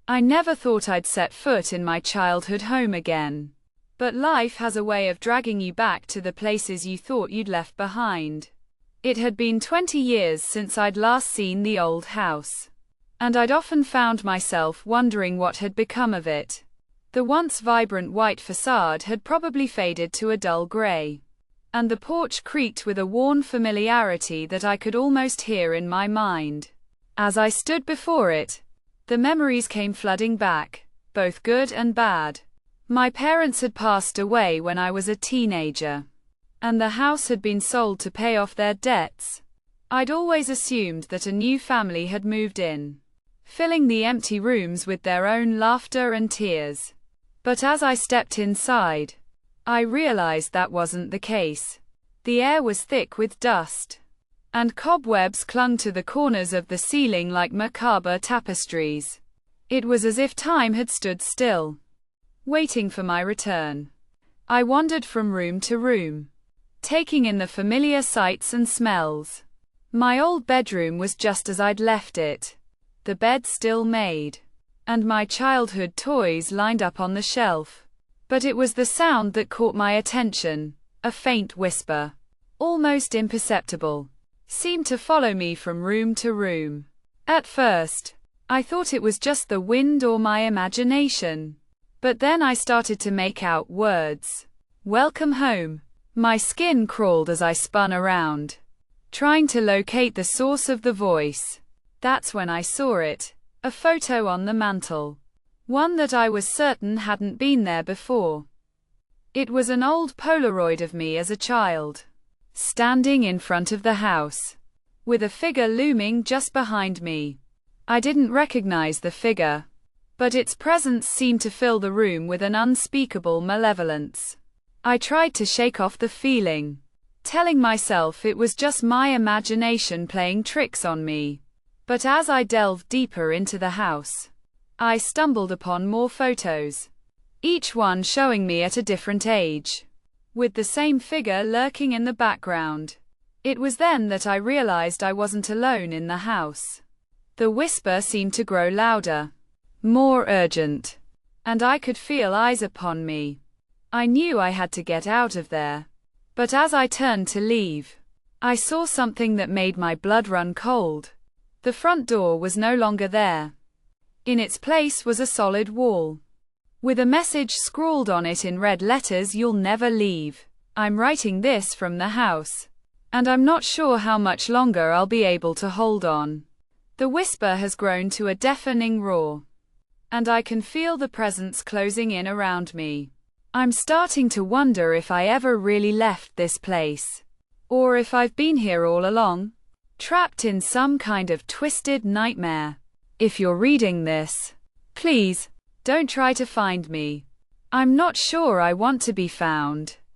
I never thought I'd set foot in my childhood home again. But life has a way of dragging you back to the places you thought you'd left behind. It had been 20 years since I'd last seen the old house. And I'd often found myself wondering what had become of it. The once vibrant white facade had probably faded to a dull grey. And the porch creaked with a worn familiarity that I could almost hear in my mind. As I stood before it, the memories came flooding back, both good and bad. My parents had passed away when I was a teenager, and the house had been sold to pay off their debts. I'd always assumed that a new family had moved in, filling the empty rooms with their own laughter and tears. But as I stepped inside, I realized that wasn't the case. The air was thick with dust, and cobwebs clung to the corners of the ceiling like macabre tapestries. It was as if time had stood still, waiting for my return. I wandered from room to room, taking in the familiar sights and smells. My old bedroom was just as I'd left it, the bed still made, and my childhood toys lined up on the shelf. But it was the sound that caught my attention, a faint whisper, almost imperceptible, seemed to follow me from room to room. At first, I thought it was just the wind or my imagination. But then I started to make out words. Welcome home. My skin crawled as I spun around, trying to locate the source of the voice. That's when I saw it, a photo on the mantel. One that I was certain hadn't been there before. It was an old Polaroid of me as a child, standing in front of the house, with a figure looming just behind me. I didn't recognize the figure, but its presence seemed to fill the room with an unspeakable malevolence. I tried to shake off the feeling, telling myself it was just my imagination playing tricks on me. But as I delved deeper into the house, I stumbled upon more photos, each one showing me at a different age, with the same figure lurking in the background. It was then that I realized I wasn't alone in the house. The whisper seemed to grow louder, more urgent, and I could feel eyes upon me. I knew I had to get out of there. But as I turned to leave, I saw something that made my blood run cold. The front door was no longer there. In its place was a solid wall, with a message scrawled on it in red letters: "You'll never leave. I'm writing this from the house, and I'm not sure how much longer I'll be able to hold on." The whisper has grown to a deafening roar, and I can feel the presence closing in around me. I'm starting to wonder if I ever really left this place, or if I've been here all along, trapped in some kind of twisted nightmare. If you're reading this, please, don't try to find me. I'm not sure I want to be found.